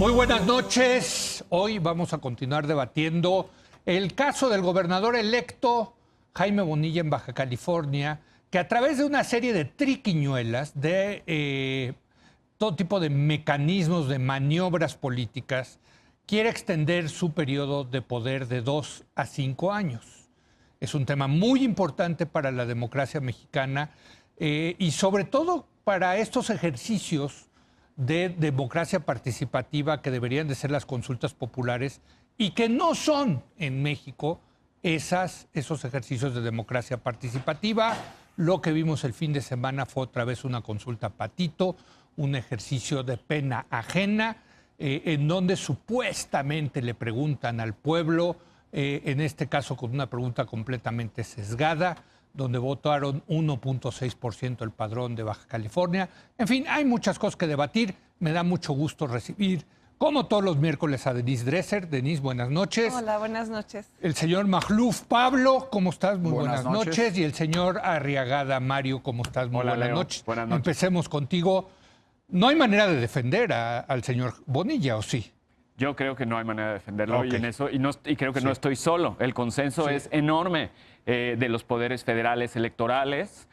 Muy buenas noches. Hoy vamos a continuar debatiendo el caso del gobernador electo Jaime Bonilla en Baja California, que a través de una serie de triquiñuelas, de todo tipo de mecanismos, de maniobras políticas, quiere extender su periodo de poder de 2 a 5 años. Es un tema muy importante para la democracia mexicana y sobre todo para estos ejercicios de democracia participativa que deberían de ser las consultas populares y que no son en México esos ejercicios de democracia participativa. Lo que vimos el fin de semana fue otra vez una consulta patito, un ejercicio de pena ajena, en donde supuestamente le preguntan al pueblo, en este caso con una pregunta completamente sesgada, donde votaron 1.6% el padrón de Baja California. En fin, hay muchas cosas que debatir. Me da mucho gusto recibir, como todos los miércoles, a Denise Dresser. Denise, buenas noches. Hola, buenas noches. El señor Magluf Pablo, ¿cómo estás? Muy buenas noches. Y el señor Arriagada Mario, ¿cómo estás? Muy buenas noches. Buenas noches. Empecemos contigo. No hay manera de defender al señor Bonilla, ¿o sí? Yo creo que no hay manera de defenderlo Okay. y creo que no estoy solo. El consenso es enorme de los poderes federales electorales,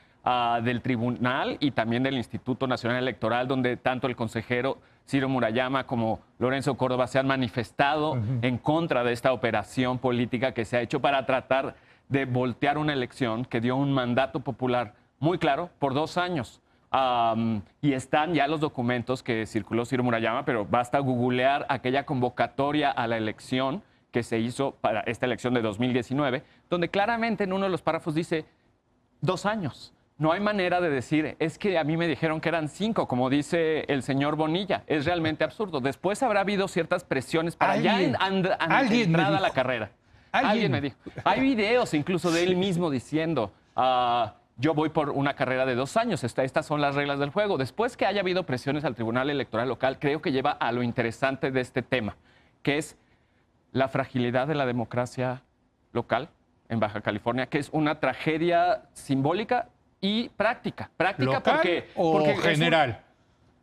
del tribunal y también del Instituto Nacional Electoral, donde tanto el consejero Ciro Murayama como Lorenzo Córdoba se han manifestado en contra de esta operación política que se ha hecho para tratar de voltear una elección que dio un mandato popular muy claro por 2 años. Y están ya los documentos que circuló Ciro Murayama, pero basta googlear aquella convocatoria a la elección que se hizo para esta elección de 2019, donde claramente en uno de los párrafos dice 2 años. No hay manera de decir, es que a mí me dijeron que eran 5, como dice el señor Bonilla. Es realmente absurdo. Después habrá habido ciertas presiones para ya entrada a la carrera. Alguien me dijo. Hay videos incluso de él mismo diciendo... yo voy por una carrera de 2 años, estas son las reglas del juego. Después que haya habido presiones al Tribunal Electoral Local, creo que lleva a lo interesante de este tema, que es la fragilidad de la democracia local en Baja California, que es una tragedia simbólica y práctica. ¿Práctica ¿Local porque general?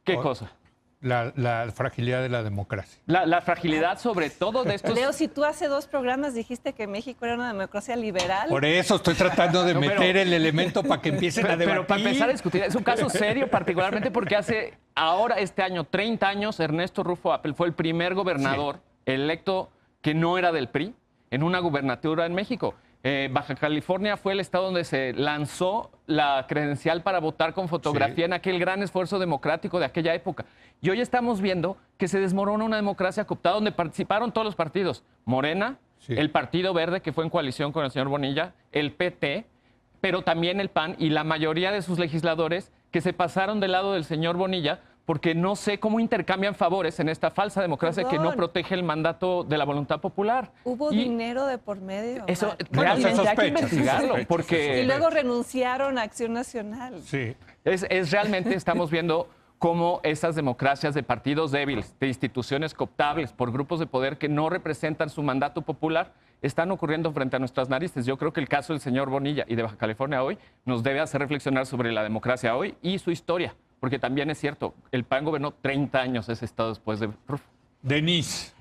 ¿Qué cosa? La fragilidad de la democracia. La fragilidad sobre todo de estos... Leo, si tú hace 2 programas dijiste que México era una democracia liberal. Por eso estoy tratando de meter el elemento para que empiecen a debatir. Pero para empezar a discutir, es un caso serio, particularmente porque este año, 30 años, Ernesto Rufo Appel fue el primer gobernador electo que no era del PRI en una gubernatura en México. Baja California fue el estado donde se lanzó la credencial para votar con fotografía en aquel gran esfuerzo democrático de aquella época. Y hoy estamos viendo que se desmorona una democracia cooptada donde participaron todos los partidos. Morena, el Partido Verde, que fue en coalición con el señor Bonilla, el PT, pero también el PAN y la mayoría de sus legisladores que se pasaron del lado del señor Bonilla porque no sé cómo intercambian favores en esta falsa democracia que no protege el mandato de la voluntad popular. Hubo dinero de por medio. Eso realmente hay que investigarlo. Porque... Y luego renunciaron a Acción Nacional. Sí. Es realmente, estamos viendo cómo esas democracias de partidos débiles, de instituciones cooptables por grupos de poder que no representan su mandato popular, están ocurriendo frente a nuestras narices. Yo creo que el caso del señor Bonilla y de Baja California hoy nos debe hacer reflexionar sobre la democracia hoy y su historia. Porque también es cierto, el PAN gobernó 30 años ese estado después de Rufo. Denise.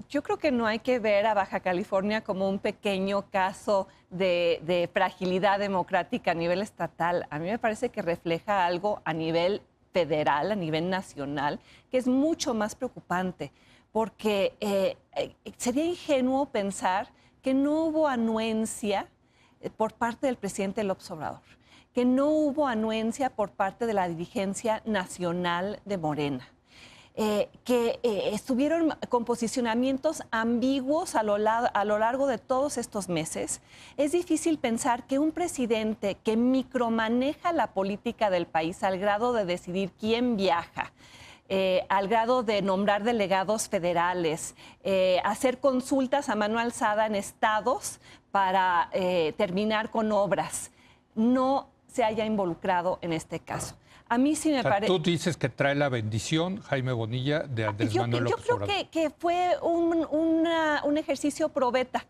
Yo creo que no hay que ver a Baja California como un pequeño caso de fragilidad democrática a nivel estatal. A mí me parece que refleja algo a nivel federal, a nivel nacional, que es mucho más preocupante, porque sería ingenuo pensar que no hubo anuencia por parte del presidente López Obrador, que no hubo anuencia por parte de la dirigencia nacional de Morena, que estuvieron con posicionamientos ambiguos a lo largo de todos estos meses. Es difícil pensar que un presidente que micromaneja la política del país al grado de decidir quién viaja, al grado de nombrar delegados federales, hacer consultas a mano alzada en estados para terminar con obras, no se haya involucrado en este caso. A mí sí me parece... Tú dices que trae la bendición, Jaime Bonilla, de Andrés Manuel López Obrador. Yo creo que fue un ejercicio probeta.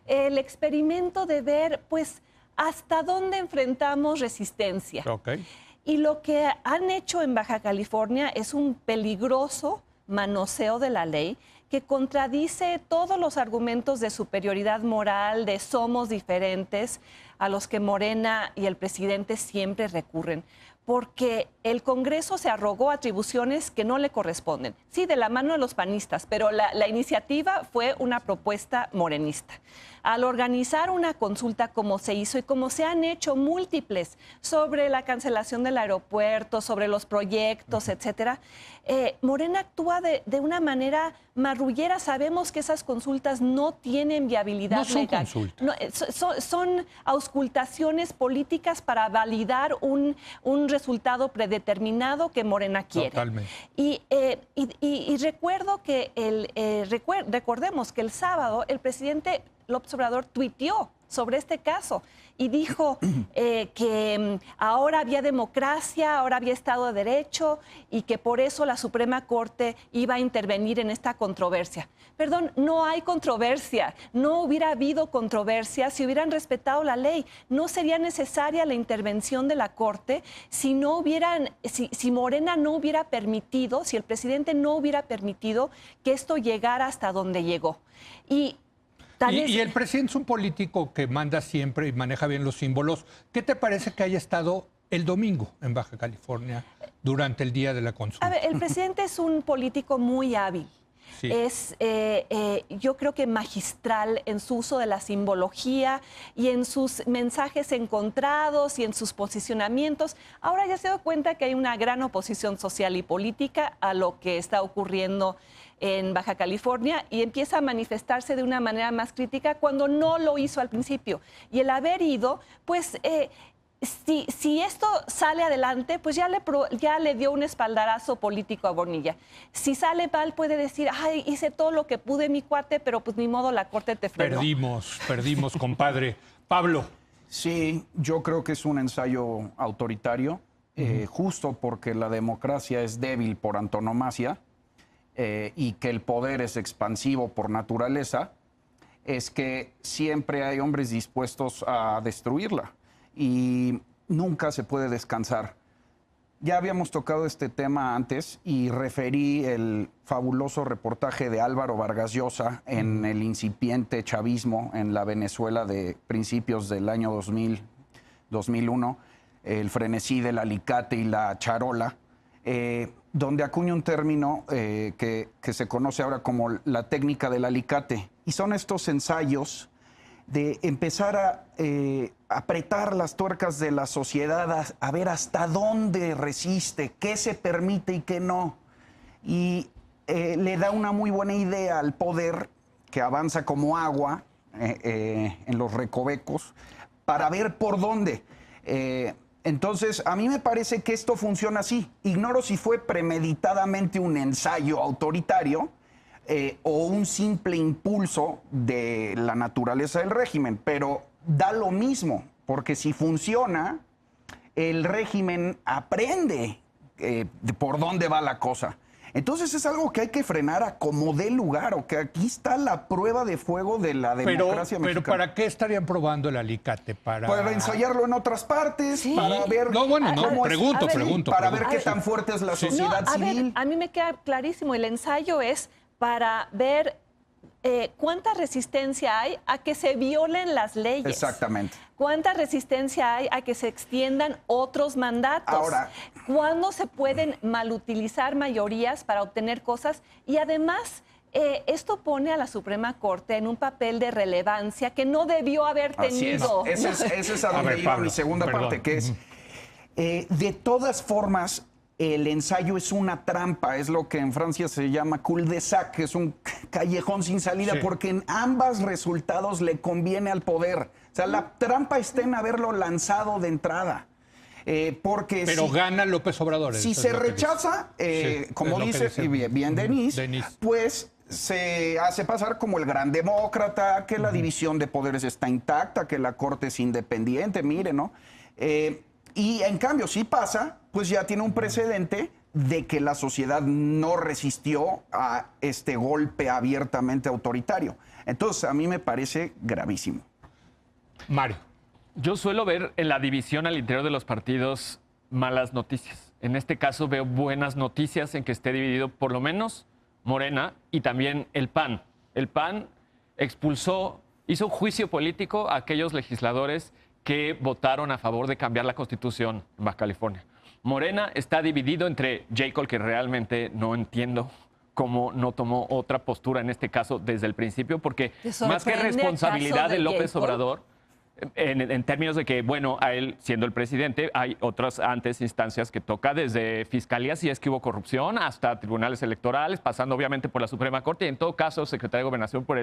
El experimento de ver, pues, hasta dónde enfrentamos resistencia. Okay. Y lo que han hecho en Baja California es un peligroso manoseo de la ley que contradice todos los argumentos de superioridad moral, de somos diferentes, a los que Morena y el presidente siempre recurren, porque el Congreso se arrogó atribuciones que no le corresponden. Sí, de la mano de los panistas, pero la iniciativa fue una propuesta morenista. Al organizar una consulta como se hizo y como se han hecho múltiples sobre la cancelación del aeropuerto, sobre los proyectos, etcétera, Morena actúa de una manera marrullera. Sabemos que esas consultas no tienen viabilidad legal. Consultas. No, son auscultaciones políticas para validar un resultado predeterminado que Morena quiere. Totalmente. Y recuerdo que recordemos que el sábado el presidente López Obrador tuiteó sobre este caso y dijo que ahora había democracia, ahora había Estado de Derecho y que por eso la Suprema Corte iba a intervenir en esta controversia. Perdón, no hay controversia, no hubiera habido controversia si hubieran respetado la ley. No sería necesaria la intervención de la Corte si Morena no hubiera permitido, si el presidente no hubiera permitido que esto llegara hasta donde llegó. Y el presidente es un político que manda siempre y maneja bien los símbolos. ¿Qué te parece que haya estado el domingo en Baja California durante el día de la consulta? A ver, el presidente es un político muy hábil. Sí. Yo creo que magistral en su uso de la simbología y en sus mensajes encontrados y en sus posicionamientos. Ahora ya se da cuenta que hay una gran oposición social y política a lo que está ocurriendo en Baja California y empieza a manifestarse de una manera más crítica cuando no lo hizo al principio. Y el haber ido, pues... Si esto sale adelante, pues ya le dio un espaldarazo político a Bonilla. Si sale mal, puede decir, ay, hice todo lo que pude, mi cuate, pero pues ni modo, la Corte te frenó. Perdimos, compadre. Pablo. Sí, yo creo que es un ensayo autoritario, justo porque la democracia es débil por antonomasia y que el poder es expansivo por naturaleza, es que siempre hay hombres dispuestos a destruirla. Y nunca se puede descansar. Ya habíamos tocado este tema antes y referí el fabuloso reportaje de Álvaro Vargas Llosa en el incipiente chavismo en la Venezuela de principios del año 2001, el frenesí del alicate y la charola, donde acuña un término que se conoce ahora como la técnica del alicate. Y son estos ensayos de empezar a apretar las tuercas de la sociedad, a ver hasta dónde resiste, qué se permite y qué no. Y le da una muy buena idea al poder que avanza como agua en los recovecos para ver por dónde. Entonces, a mí me parece que esto funciona así. Ignoro si fue premeditadamente un ensayo autoritario, o un simple impulso de la naturaleza del régimen, pero da lo mismo, porque si funciona, el régimen aprende por dónde va la cosa. Entonces es algo que hay que frenar a como dé lugar, o que aquí está la prueba de fuego de la democracia mexicana. Pero ¿para qué estarían probando el alicate? Para ensayarlo en otras partes, sí. Para ver... No, bueno, no, pregunto. Para ver qué tan fuerte es la sociedad civil. A mí me queda clarísimo, el ensayo es para ver cuánta resistencia hay a que se violen las leyes. Exactamente. Cuánta resistencia hay a que se extiendan otros mandatos. Ahora, ¿cuándo se pueden malutilizar mayorías para obtener cosas? Y además, esto pone a la Suprema Corte en un papel de relevancia que no debió haber tenido. Ese es a donde iba mi segunda parte, que es, de todas formas, el ensayo es una trampa, es lo que en Francia se llama cul-de-sac, que es un callejón sin salida, sí. Porque en ambos resultados le conviene al poder. O sea, la trampa está en haberlo lanzado de entrada. Pero gana López Obrador. Si se rechaza, como dice bien Denise, pues se hace pasar como el gran demócrata, que la división de poderes está intacta, que la Corte es independiente, mire, ¿no? Y en cambio, si pasa, pues ya tiene un precedente de que la sociedad no resistió a este golpe abiertamente autoritario. Entonces, a mí me parece gravísimo. Mario. Yo suelo ver en la división al interior de los partidos malas noticias. En este caso veo buenas noticias en que esté dividido por lo menos Morena y también el PAN. El PAN hizo un juicio político a aquellos legisladores que votaron a favor de cambiar la Constitución en Baja California. Morena está dividido entre J. Cole, que realmente no entiendo cómo no tomó otra postura en este caso desde el principio, porque más que responsabilidad de López Obrador, en términos de que, bueno, a él siendo el presidente, hay otras antes instancias que toca, desde fiscalía si es que hubo corrupción, hasta tribunales electorales, pasando obviamente por la Suprema Corte y en todo caso secretario de Gobernación por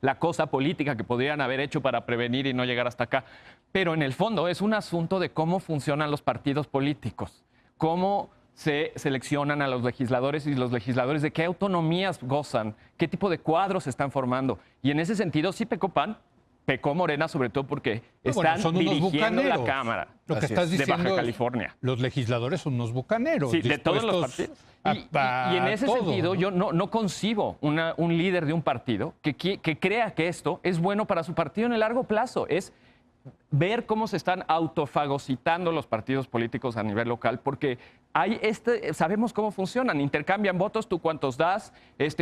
la cosa política que podrían haber hecho para prevenir y no llegar hasta acá. Pero en el fondo es un asunto de cómo funcionan los partidos políticos, cómo se seleccionan a los legisladores y los legisladores de qué autonomías gozan, qué tipo de cuadros se están formando. Y en ese sentido sí pecó PAN, pecó Morena, sobre todo porque están dirigiendo la Cámara Lo que estás diciendo de Baja California. Los legisladores son unos bucaneros. Sí, de todos los partidos. Y en ese sentido, yo no concibo un líder de un partido que crea que esto es bueno para su partido en el largo plazo. Es ver cómo se están autofagocitando los partidos políticos a nivel local, porque sabemos cómo funcionan, intercambian votos, tú cuántos das,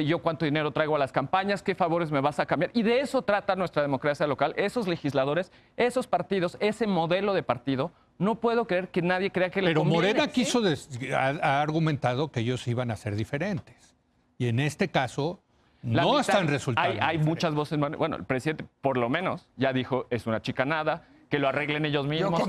yo cuánto dinero traigo a las campañas, qué favores me vas a cambiar. Y de eso trata nuestra democracia local, esos legisladores, esos partidos, ese modelo de partido. No puedo creer que nadie crea que le conviene. Pero Morena ha argumentado que ellos iban a ser diferentes. Y en este caso no están resultando. Hay muchas voces. Bueno, el presidente por lo menos ya dijo, es una chicanada, que lo arreglen ellos mismos. A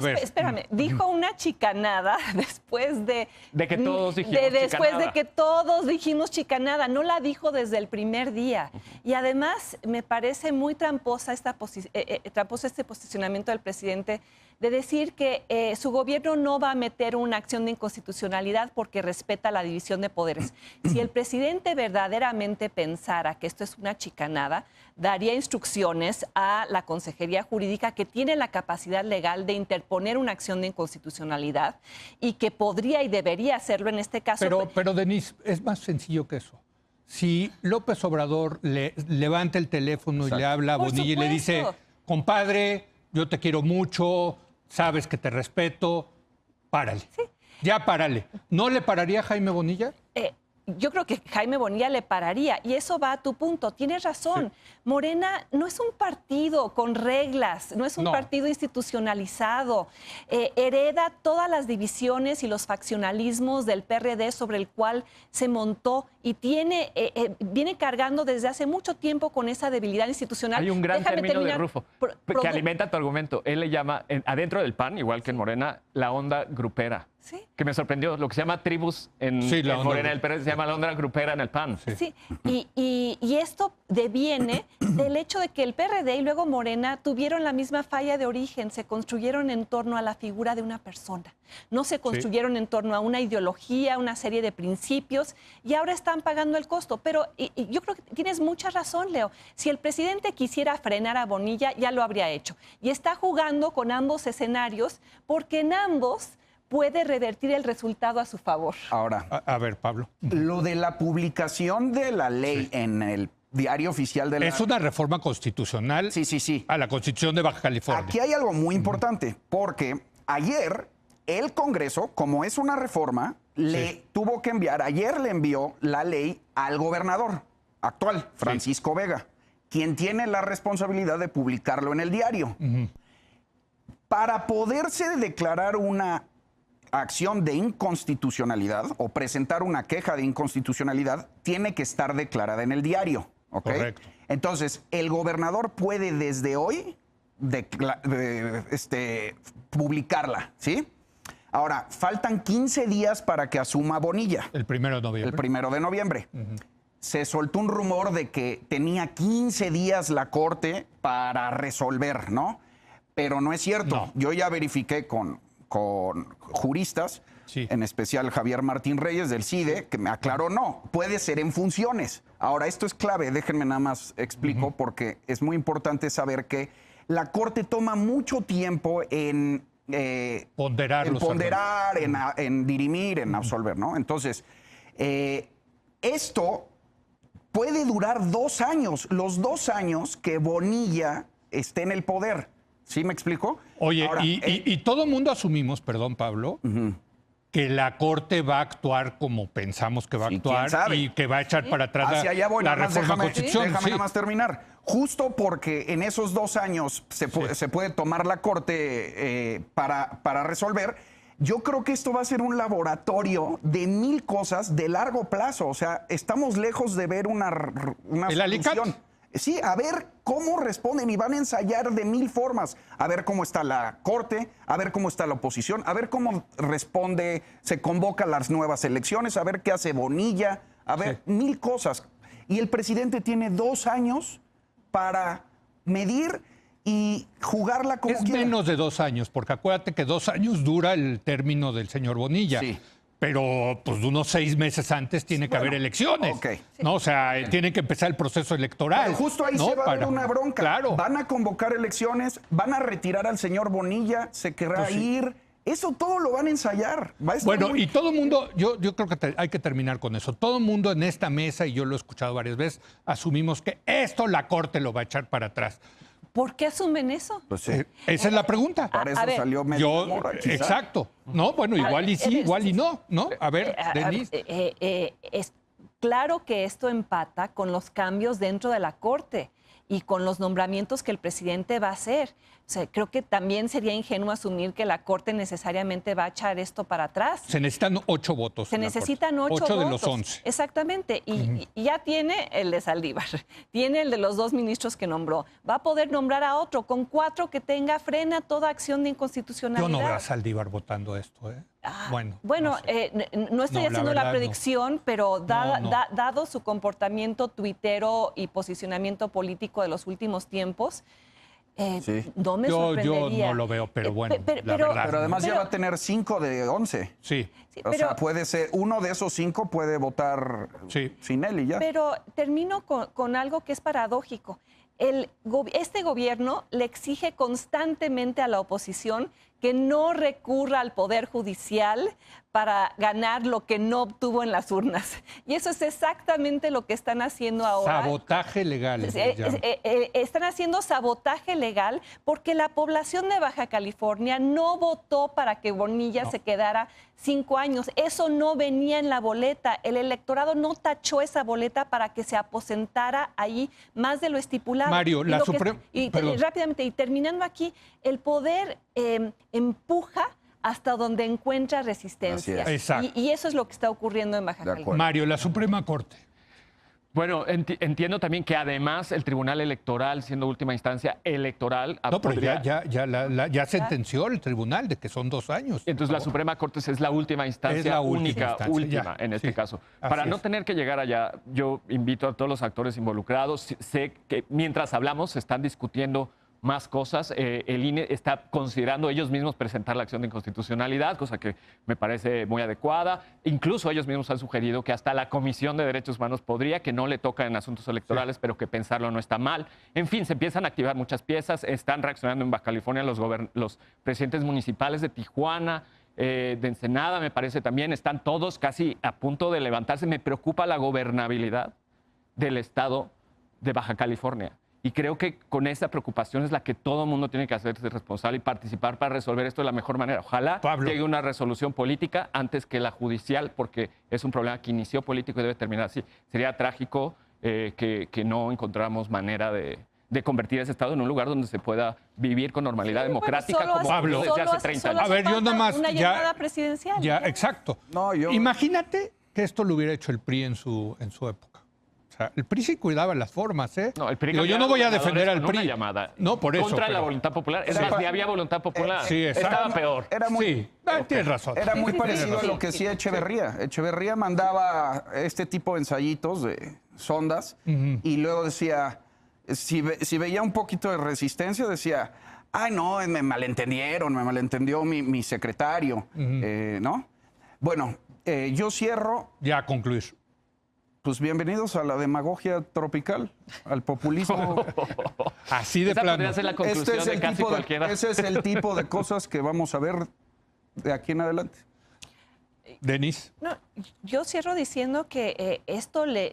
ver, espérame. Dijo una chicanada después de que todos dijimos chicanada. De que todos dijimos chicanada. No la dijo desde el primer día. Y además me parece muy tramposa este posicionamiento del presidente de decir que su gobierno no va a meter una acción de inconstitucionalidad porque respeta la división de poderes. Si el presidente verdaderamente pensara que esto es una chicanada, daría instrucciones a la Consejería Jurídica, que tiene la capacidad legal de interponer una acción de inconstitucionalidad y que podría y debería hacerlo en este caso. Pero Denise, es más sencillo que eso. Si López Obrador le levanta el teléfono y le habla a Bonilla y le dice, compadre, yo te quiero mucho, sabes que te respeto, párale. Sí. Ya párale. ¿No le pararía a Jaime Bonilla? Yo creo que Jaime Bonilla le pararía. Y eso va a tu punto. Tienes razón. Sí. Morena no es un partido con reglas, no es un partido institucionalizado. Hereda todas las divisiones y los faccionalismos del PRD sobre el cual se montó y viene cargando desde hace mucho tiempo con esa debilidad institucional. Hay un gran término de Rufo que alimenta tu argumento. Él le llama, adentro del PAN, igual que en Morena, la onda grupera. ¿Sí? Que me sorprendió. Lo que se llama tribus en Morena, el PRD se llama la onda grupera en el PAN. Sí. Y esto deviene del hecho de que el PRD y luego Morena tuvieron la misma falla de origen. Se construyeron en torno a la figura de una persona. No se construyeron en torno a una ideología, una serie de principios, y ahora están pagando el costo. Pero yo creo que tienes mucha razón, Leo. Si el presidente quisiera frenar a Bonilla, ya lo habría hecho. Y está jugando con ambos escenarios porque en ambos puede revertir el resultado a su favor. Ahora, a ver, Pablo. Lo de la publicación de la ley en el Diario Oficial de la... Es una reforma constitucional a la Constitución de Baja California. Aquí hay algo muy importante, porque ayer el Congreso, como es una reforma, le tuvo que enviar, ayer le envió la ley al gobernador actual, Francisco Vega, quien tiene la responsabilidad de publicarlo en el diario. Para poderse declarar una acción de inconstitucionalidad o presentar una queja de inconstitucionalidad, tiene que estar declarada en el diario. ¿Okay? Correcto. Entonces, el gobernador puede desde hoy publicarla, ¿sí? Ahora, faltan 15 días para que asuma Bonilla. El 1 de noviembre. El 1 de noviembre. Se soltó un rumor de que tenía 15 días la Corte para resolver, ¿no? Pero no es cierto. No. Yo ya verifiqué con juristas, en especial Javier Martín Reyes del CIDE, que me aclaró, no, puede ser en funciones. Ahora, esto es clave, déjenme nada más explico, porque es muy importante saber que la Corte toma mucho tiempo en ponderar, en dirimir, en absolver, ¿no? Entonces, esto puede durar 2 años, los 2 años que Bonilla esté en el poder. ¿Sí me explico? Oye, ahora, y todo el mundo asumimos, perdón, Pablo, que la Corte va a actuar como pensamos que va a Sí, ¿quién actuar sabe? y que va a echar para atrás Hacia allá voy, la nada más reforma constitucional. déjame sí. nada más terminar. Justo porque en esos 2 años se puede tomar la Corte para resolver, yo creo que esto va a ser un laboratorio de 1000 cosas de largo plazo. O sea, estamos lejos de ver una El alicate. solución. Sí, a ver cómo responden y van a ensayar de 1000 formas. A ver cómo está la Corte, a ver cómo está la oposición, a ver cómo responde, se convoca las nuevas elecciones, a ver qué hace Bonilla, a ver 1000 cosas. Y el presidente tiene 2 años para medir y jugarla como Es quiera. menos de 2 años, porque acuérdate que 2 años dura el término del señor Bonilla. Sí. Pero pues unos 6 meses antes tiene que haber elecciones. ok. ¿No? O sea, tiene que empezar el proceso electoral. Pero justo ahí ¿no? se va a ver una bronca. Claro. Van a convocar elecciones, van a retirar al señor Bonilla, se querrá Pues sí. ir. Eso todo lo van a ensayar. Va a estar Bueno, muy- y todo el mundo, yo creo que hay que terminar con eso. Todo el mundo en esta mesa, y yo lo he escuchado varias veces, asumimos que esto la Corte lo va a echar para atrás. ¿Por qué asumen eso? Pues sí. Esa es la pregunta. Para eso a ver, salió medio Yo, mora, quizá. exacto. No, bueno, igual y sí, igual y no, ¿no? A ver, Denise. Es claro que esto empata con los cambios dentro de la Corte y con los nombramientos que el presidente va a hacer. O sea, creo que también sería ingenuo asumir que la Corte necesariamente va a echar esto para atrás. Se necesitan 8 votos. Se en la Corte. necesitan 8 8 votos. de los 11. Exactamente. Y ya tiene el de Saldívar, tiene el de los 2 ministros que nombró. Va a poder nombrar a otro. Con 4 que tenga, frena toda acción de inconstitucionalidad. Yo no veo a Saldívar votando esto, ¿eh? Bueno, Bueno, no sé. no estoy No, la haciendo verdad, la predicción, pero No. dado su comportamiento tuitero y posicionamiento político de los últimos tiempos, Sí. no me Yo sorprendería. no lo veo, pero bueno, la verdad. Pero además ya pero- va a tener 5 de 11. Sí, Sí, O pero- sea, puede ser, uno de esos 5 puede votar Sí. sin él y ya. Pero termino con algo que es paradójico. Este gobierno le exige constantemente a la oposición que no recurra al Poder Judicial para ganar lo que no obtuvo en las urnas. Y eso es exactamente lo que están haciendo ahora. sabotaje legal. les llaman. Están haciendo sabotaje legal porque la población de Baja California no votó para que Bonilla se quedara 5 años. Eso no venía en la boleta. El electorado no tachó esa boleta para que se aposentara ahí más de lo estipulado. Mario, Y la lo que- Suprema- y perdón. rápidamente, y terminando aquí, el poder empuja hasta donde encuentra resistencia. Así es. Exacto. Y eso es lo que está ocurriendo en Baja De acuerdo. California. Mario, la Suprema Corte. Bueno, entiendo también que además el Tribunal Electoral, siendo última instancia electoral, No, pero podría- ya sentenció el tribunal de que son 2 años. Entonces la Suprema Corte es la última instancia, Es la última única, instancia, última ya, en este sí, caso. así Para no es. tener que llegar allá, yo invito a todos los actores involucrados. Sé que mientras hablamos se están discutiendo más cosas. El INE está considerando ellos mismos presentar la acción de inconstitucionalidad, cosa que me parece muy adecuada. Incluso ellos mismos han sugerido que hasta la Comisión de Derechos Humanos podría, que no le toca en asuntos electorales, pero que pensarlo no está mal. En fin, se empiezan a activar muchas piezas. Están reaccionando en Baja California los presidentes municipales de Tijuana, de Ensenada, me parece también. Están todos casi a punto de levantarse. Me preocupa la gobernabilidad del estado de Baja California. Y creo que con esa preocupación es la que todo el mundo tiene que hacerse responsable y participar para resolver esto de la mejor manera. Ojalá Pablo. llegue una resolución política antes que la judicial, porque es un problema que inició político y debe terminar así. Sería trágico que no encontráramos manera de convertir ese Estado en un lugar donde se pueda vivir con normalidad democrática Solo como Pablo. desde hace 30 años. A ver, yo falta nomás, una ya- llamada presidencial. Ya, exacto. No, yo- Imagínate que esto lo hubiera hecho el PRI en su época. O sea, el PRI sí cuidaba las formas, ¿eh? No, el PRI Digo, yo cambiaba no voy a gobernadores defender al con una PRI. llamada No, por eso. contra la pero- voluntad popular. Es Era más, pa- ni había voluntad popular. Sí, exacto. Estaba peor. Era muy, Sí, tienes razón. Era muy Sí, sí, parecido sí, a lo sí, que sí. hacía Echeverría. Echeverría mandaba este tipo de ensayitos de sondas y luego decía, si veía un poquito de resistencia, decía, ay, no, me malentendió mi secretario, ¿no? Bueno, yo cierro, Ya a concluir. pues bienvenidos a la demagogia tropical, al populismo. Así de Esa plano. podría ser la conclusión de casi cualquiera. Ese es el tipo de cosas que vamos a ver de aquí en adelante. Denis. No, yo cierro diciendo que esto le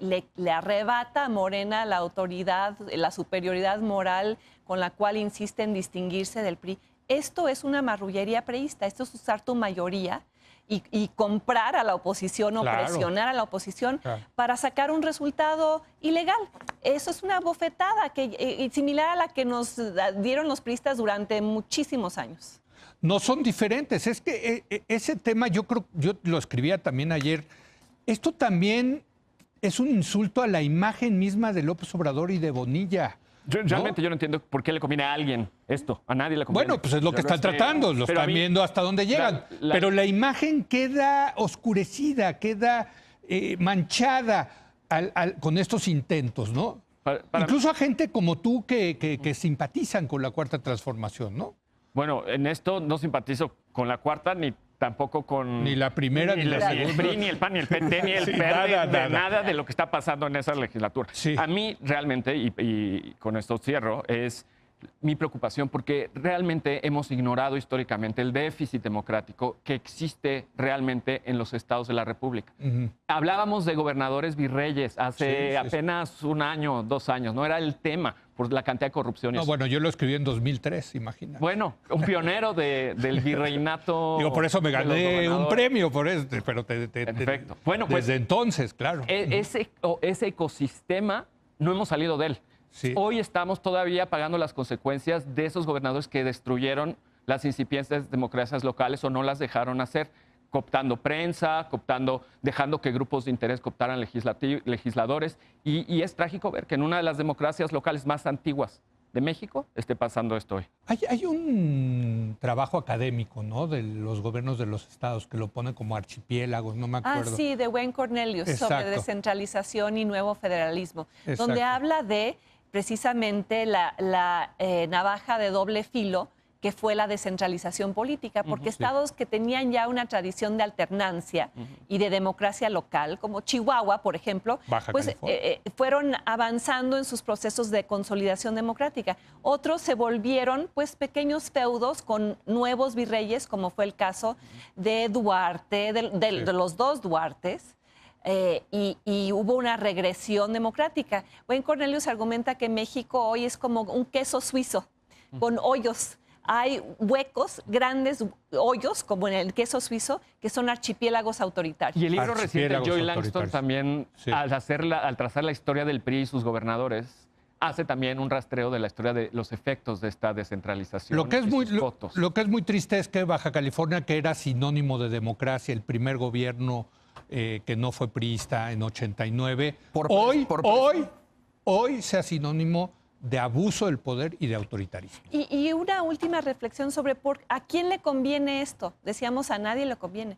arrebata a Morena la autoridad, la superioridad moral con la cual insiste en distinguirse del PRI. esto es una marrullería priista, esto es usar tu mayoría y comprar a la oposición o Claro. presionar a la oposición Claro. para sacar un resultado ilegal. Eso es una bofetada similar a la que nos dieron los priistas durante muchísimos años. No son diferentes. Es que ese tema, yo lo escribía también ayer. Esto también es un insulto a la imagen misma de López Obrador y de Bonilla. Realmente yo no entiendo por qué le conviene a alguien esto. A nadie le conviene. Bueno, pues es lo que están tratando, lo pero a están mí, viendo hasta dónde llegan. Pero la imagen queda oscurecida, queda manchada con estos intentos, ¿no? Incluso a gente como tú que simpatizan con la Cuarta Transformación, ¿no? Bueno, en esto no simpatizo con la Cuarta ni tampoco con... Ni la primera, ni la Ni el segunda. PRI, ni el PAN, ni el PT, ni el Sí, PRD, nada. de lo que está pasando en esa legislatura. Sí. A mí realmente, y con esto cierro, es mi preocupación porque realmente hemos ignorado históricamente el déficit democrático que existe realmente en los estados de la República. Hablábamos de gobernadores virreyes hace apenas un año, 2 años, no era el tema por la cantidad de corrupción. No, bueno, yo lo escribí en 2003, imagina. Bueno, un pionero del virreinato. Digo, por eso me de los gané un gobernadores. premio, por eso, pero Perfecto. Bueno, pues, desde entonces, claro. Ese ecosistema no hemos salido de él. Sí. Hoy estamos todavía pagando las consecuencias de esos gobernadores que destruyeron las incipientes democracias locales o no las dejaron hacer, cooptando prensa, dejando que grupos de interés cooptaran legisladores. Y es trágico ver que en una de las democracias locales más antiguas de México esté pasando esto hoy. Hay un trabajo académico, ¿no? De los gobiernos de los estados que lo pone como archipiélagos, no me acuerdo. Sí, de Wayne Cornelius, sobre Exacto. descentralización y nuevo federalismo, Exacto. donde habla de precisamente la navaja de doble filo que fue la descentralización política, porque estados que tenían ya una tradición de alternancia y de democracia local, como Chihuahua, por ejemplo, Baja pues California. fueron avanzando en sus procesos de consolidación democrática. Otros se volvieron pues pequeños feudos con nuevos virreyes, como fue el caso de Duarte, de los dos Duartes. Y hubo una regresión democrática. Wayne Cornelius argumenta que México hoy es como un queso suizo, con hoyos. Hay huecos, grandes hoyos, como en el queso suizo, que son archipiélagos autoritarios. Y el libro reciente de Archipiélagos Joy Langston autoritarios. también, Sí. al trazar la historia del PRI y sus gobernadores, hace también un rastreo de la historia de los efectos de esta descentralización. Lo que es y muy, sus votos. lo que es muy triste es que Baja California, que era sinónimo de democracia, el primer gobierno que no fue priista en 89, hoy sea sinónimo de abuso del poder y de autoritarismo. Y una última reflexión sobre a quién le conviene esto. Decíamos, a nadie le conviene.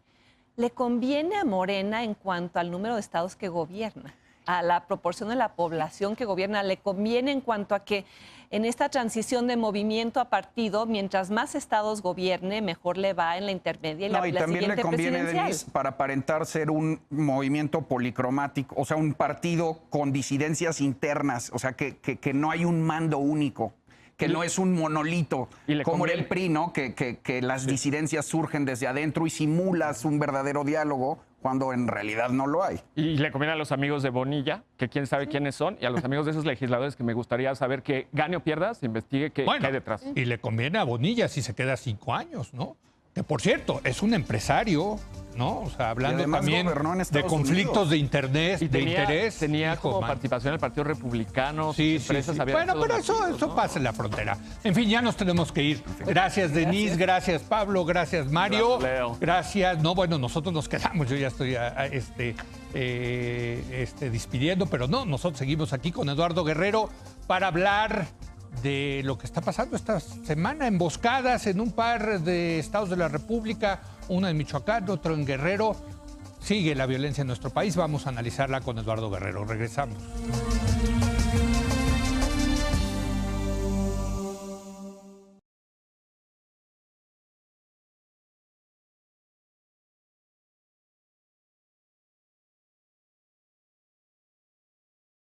Le conviene a Morena en cuanto al número de estados que gobierna, a la proporción de la población que gobierna. Le conviene en cuanto a que en esta transición de movimiento a partido, mientras más estados gobierne, mejor le va en la intermedia y la Y también siguiente le conviene, presidencial. Denise, para aparentar ser un movimiento policromático, o sea, un partido con disidencias internas, o sea, que no hay un mando único, que no es un monolito, Y le como era conviene- el PRI, ¿no? Que las disidencias surgen desde adentro y simulas un verdadero diálogo cuando en realidad no lo hay. Y le conviene a los amigos de Bonilla, que quién sabe quiénes son, y a los amigos de esos legisladores que me gustaría saber que gane o pierda, se investigue qué hay detrás. Y le conviene a Bonilla si se queda 5 años, ¿no? Que por cierto, es un empresario, ¿no? O sea, hablando además también gobernó en de Estados conflictos Unidos. de interés, Y tenía Hijo, como man. participación en el Partido Republicano, Sí, sus sí, empresas sí. habían Bueno, hecho pero eso donativos, ¿no? pasa en la frontera. En fin, ya nos tenemos que ir. Gracias, Denise, gracias, Pablo, gracias, Mario. Gracias, Leo. Gracias. No, bueno, nosotros nos quedamos. Yo ya estoy despidiendo, pero no, nosotros seguimos aquí con Eduardo Guerrero para hablar de lo que está pasando esta semana, emboscadas en un par de estados de la República, uno en Michoacán, otro en Guerrero. Sigue la violencia en nuestro país, vamos a analizarla con Eduardo Guerrero. Regresamos.